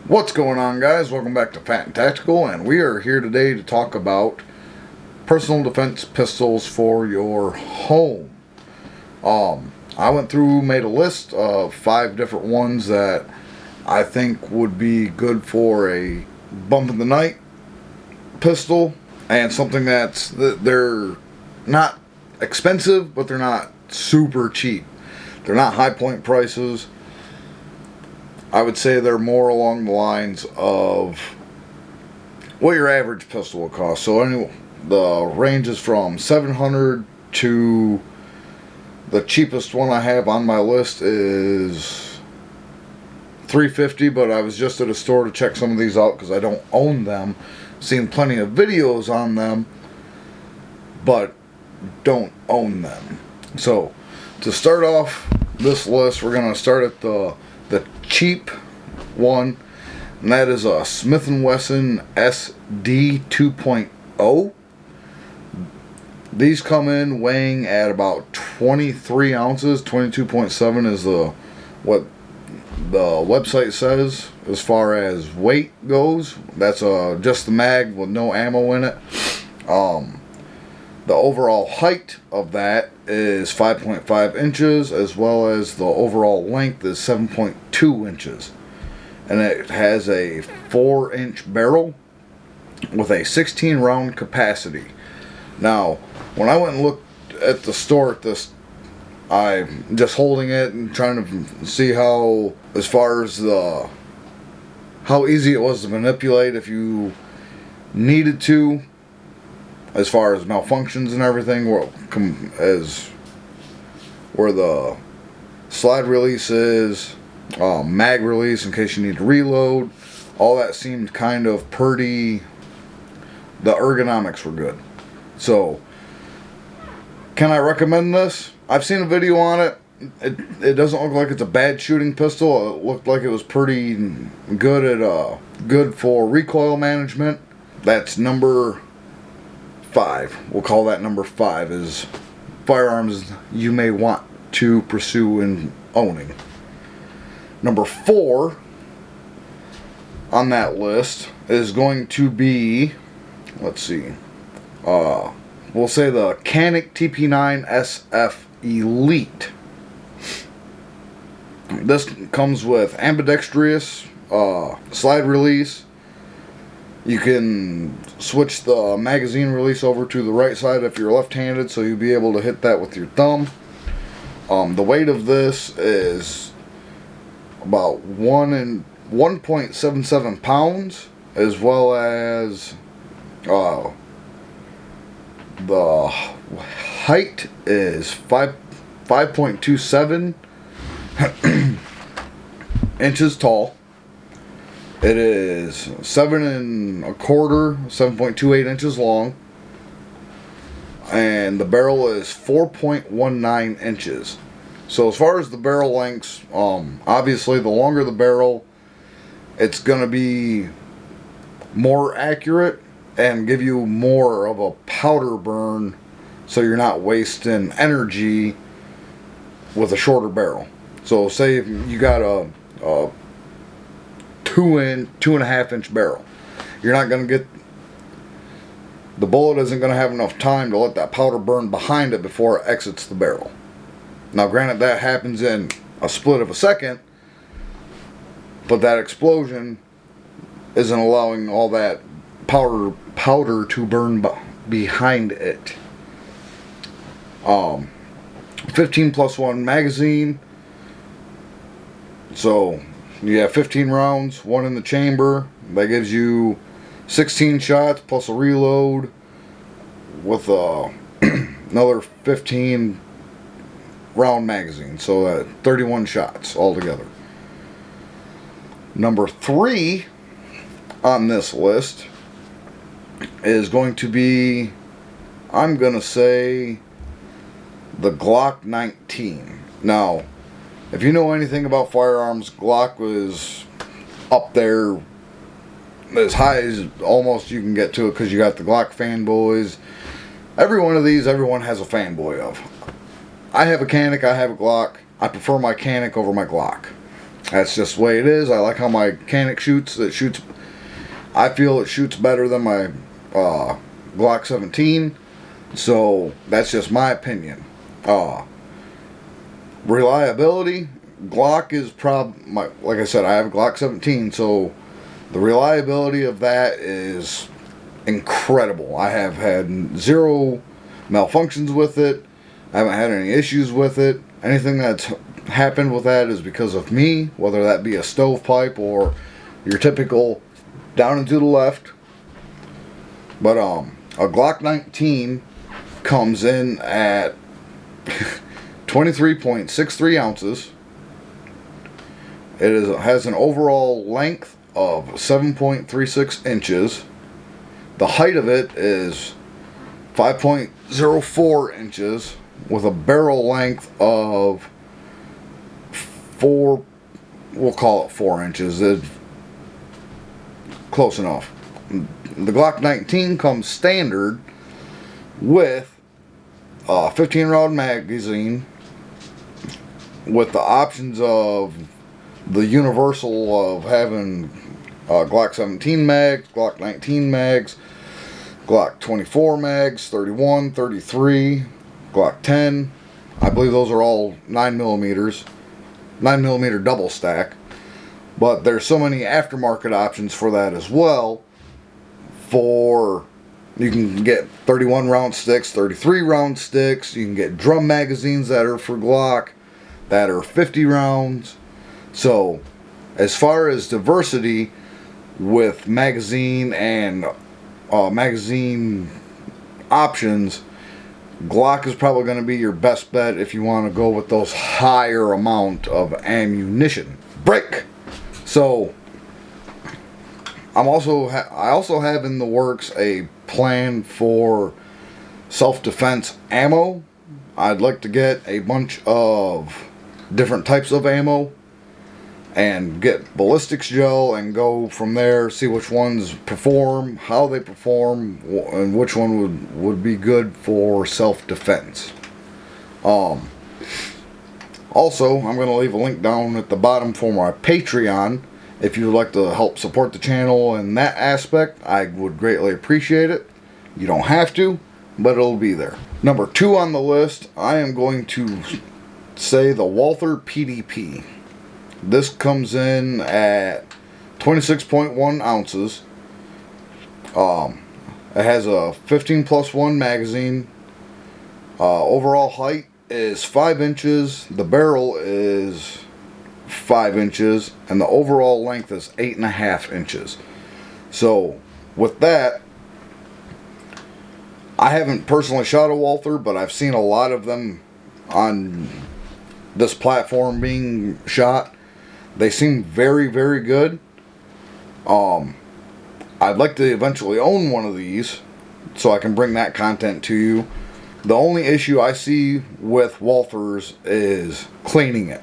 What's going on, guys? Welcome back to Fat and Tactical, and we are here today to talk about personal defense pistols for your home. I went through, made a list of 5 different ones that I think would be good for a bump in the night pistol, and something they're not expensive, but they're not super cheap. They're not high point prices. I would say they're more along the lines of what your average pistol will cost. So the range is from $700 to the cheapest one I have on my list is $350. But I was just at a store to check some of these out because I don't own them. Seen plenty of videos on them, but don't own them. So to start off this list, we're going to start at the cheap one, and that is a Smith & Wesson SD 2.0. These come in weighing at about 23 ounces. 22.7 is what the website says as far as weight goes. That's just the mag with no ammo in it. The overall height of that is 5.5 inches, as well as the overall length is 7.2 inches. And it has a 4-inch barrel with a 16 round capacity. Now, when I went and looked at the store at this, I'm just holding it and trying to see how easy it was to manipulate if you needed to, as far as malfunctions and everything, where the slide release is, mag release in case you need to reload, all that seemed kind of pretty. The ergonomics were good. So, can I recommend this? I've seen a video on it. It doesn't look like it's a bad shooting pistol. It looked like it was pretty good for recoil management. That's number 5. We'll call that number 5 is firearms you may want to pursue in owning. Number 4 on that list is going to be, let's see, we'll say the Canik TP9 SF Elite. This comes with ambidextrous slide release. You can switch the magazine release over to the right side if you're left-handed, so you'll be able to hit that with your thumb. The weight of this is about 1.77 pounds, as well as the height is 5.27 inches tall. It is 7.28 inches long, and the barrel is 4.19 inches. So as far as the barrel lengths, obviously the longer the barrel, it's going to be more accurate and give you more of a powder burn, so you're not wasting energy with a shorter barrel. So say if you got a 2.5 inch barrel, you're not going to get, the bullet isn't going to have enough time to let that powder burn behind it before it exits the barrel. Now granted, that happens in a split of a second, but that explosion isn't allowing all that powder to burn behind it. 15+1 magazine, so you have 15 rounds, 1 in the chamber. That gives you 16 shots plus a reload with another 15 round magazine, so 31 shots altogether. Number 3 on this list is going to be, I'm going to say, the Glock 19. Now, if you know anything about firearms, Glock was up there as high as almost you can get to it, because you got the Glock fanboys. Every one of these, everyone has a fanboy of. I have a Canik, I have a Glock. I prefer my Canik over my Glock. That's just the way it is. I like how my Canic shoots. I feel it shoots better than my Glock 17. So that's just my opinion. Reliability, Glock is like I said, I have a Glock 17, so the reliability of that is incredible. I have had zero malfunctions with it. I haven't had any issues with it. Anything that's happened with that is because of me, whether that be a stovepipe or your typical down and to the left. But a Glock 19 comes in at 23.63 ounces. It has an overall length of 7.36 inches. The height of it is 5.04 inches with a barrel length of we'll call it 4 inches. It's close enough. The Glock 19 comes standard with a 15 round magazine with the options of the universal of having Glock 17 mags, Glock 19 mags, Glock 24 mags, 31, 33, Glock 10. I believe those are all 9mm double stack. But there's so many aftermarket options for that as well. You can get 31 round sticks, 33 round sticks. You can get drum magazines that are for Glock that are 50 rounds. So as far as diversity with magazine and magazine options, Glock is probably going to be your best bet if you want to go with those higher amount of ammunition. Break. So I also have in the works a plan for self-defense ammo. I'd like to get a bunch of different types of ammo and get ballistics gel and go from there, see which ones perform, how they perform, and which one would be good for self-defense. Also, I'm going to leave a link down at the bottom for my Patreon. If you would like to help support the channel in that aspect, I would greatly appreciate it. You don't have to, but it'll be there. Number 2 on the list, I am going to say the Walther PDP. This comes in at 26.1 ounces. It has a 15+1 magazine. Overall height is 5 inches. The barrel is 5 inches. And the overall length is 8.5 inches. So, with that, I haven't personally shot a Walther, but I've seen a lot of them on this platform being shot. They seem very, very good. I'd like to eventually own one of these so I can bring that content to you. The only issue I see with Walthers is cleaning it.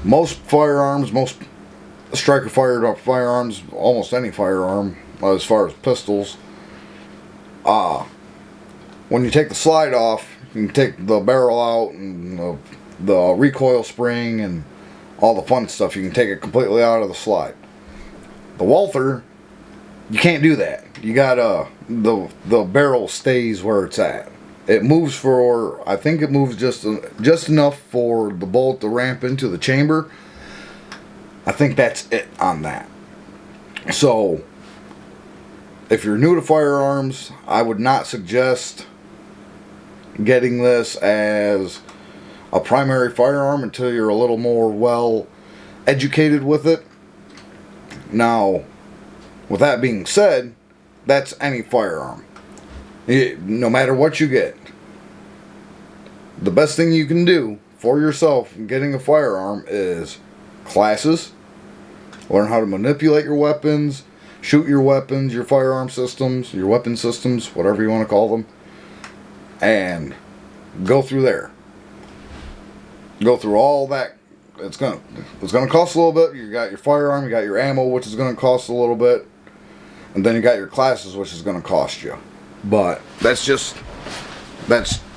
Most firearms, most striker firearms, almost any firearm, as far as pistols, when you take the slide off, you can take the barrel out and the recoil spring and all the fun stuff. You can take it completely out of the slide. The Walther, you can't do that. You gotta, the barrel stays where it's at. It moves I think it moves just enough for the bullet to ramp into the chamber. I think that's it on that. So, if you're new to firearms, I would not suggest getting this as a primary firearm until you're a little more well educated with it. Now, with that being said, that's any firearm. No matter what you get, the best thing you can do for yourself in getting a firearm is classes. Learn how to manipulate your weapons, shoot your weapons, your firearm systems, your weapon systems, whatever you want to call them, and go through there. Go through all that. It's gonna cost a little bit. You got your firearm, you got your ammo, which is gonna cost a little bit, and then you got your classes, which is gonna cost you. But that's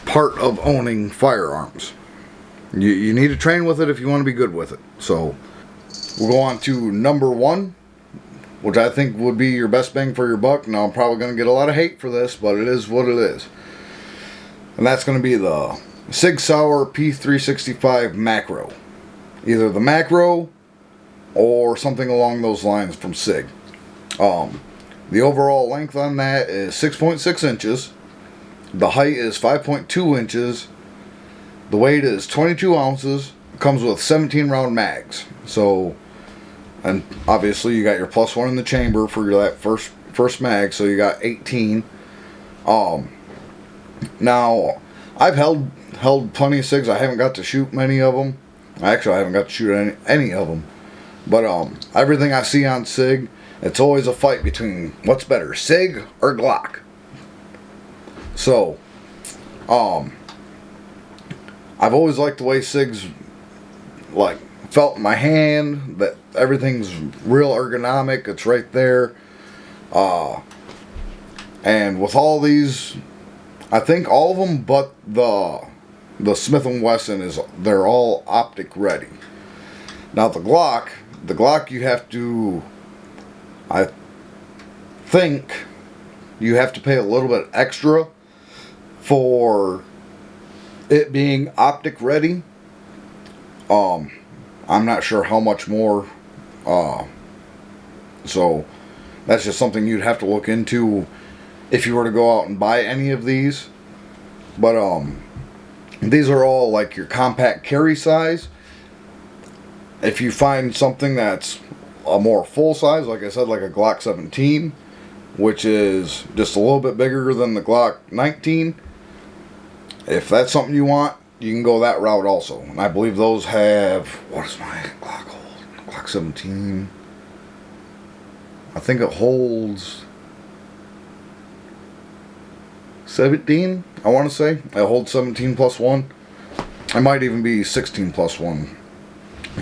part of owning firearms. You need to train with it if you want to be good with it. So we'll go on to number 1, which I think would be your best bang for your buck. Now I'm probably going to get a lot of hate for this, but it is what it is. And that's going to be the Sig Sauer P365 macro. Either the macro or something along those lines from Sig. The overall length on that is 6.6 inches. The height is 5.2 inches. The weight is 22 ounces. It comes with 17 round mags. So, and obviously you got your +1 in the chamber for that first mag, so you got 18. Now I've held plenty of SIGs. I haven't got to shoot many of them. Actually, I haven't got to shoot any of them. But everything I see on SIG, it's always a fight between what's better, SIG or Glock. So, I've always liked the way SIGs like felt in my hand. That everything's real ergonomic. It's right there. And with all these, I think all of them, but the Smith & Wesson they're all optic ready. Now the Glock you have to, I think you have to pay a little bit extra for it being optic ready. I'm not sure how much more, so that's just something you'd have to look into if you were to go out and buy any of these. But these are all like your compact carry size. If you find something that's a more full size, like I said, like a Glock 17, which is just a little bit bigger than the Glock 19, if that's something you want, you can go that route also. And I believe those have, what is my Glock hold? Glock 17. I think it holds 17, I want to say. It holds 17 plus 1. It might even be 16 plus 1.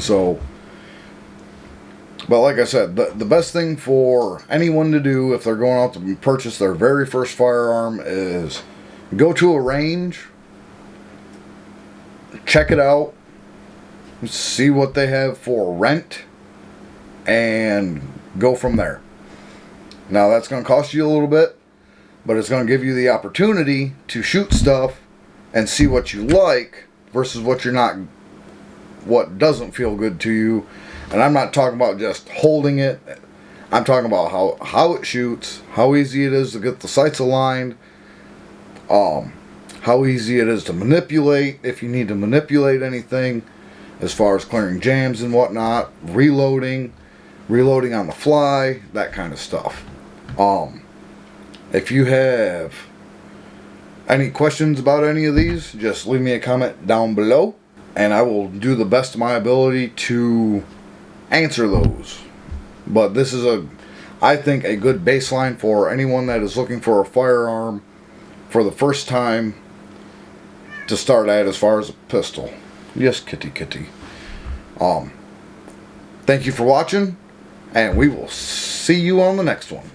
So, but like I said, the best thing for anyone to do if they're going out to purchase their very first firearm is go to a range, check it out, see what they have for rent, and go from there. Now that's going to cost you a little bit, but it's going to give you the opportunity to shoot stuff and see what you like versus what doesn't feel good to you. And I'm not talking about just holding it. I'm talking about how it shoots, how easy it is to get the sights aligned, how easy it is to manipulate if you need to manipulate anything as far as clearing jams and whatnot, reloading on the fly, that kind of stuff. If you have any questions about any of these, just leave me a comment down below, and I will do the best of my ability to answer those. But this is I think a good baseline for anyone that is looking for a firearm for the first time to start at as far as a pistol. Yes, kitty kitty. Thank you for watching, and we will see you on the next one.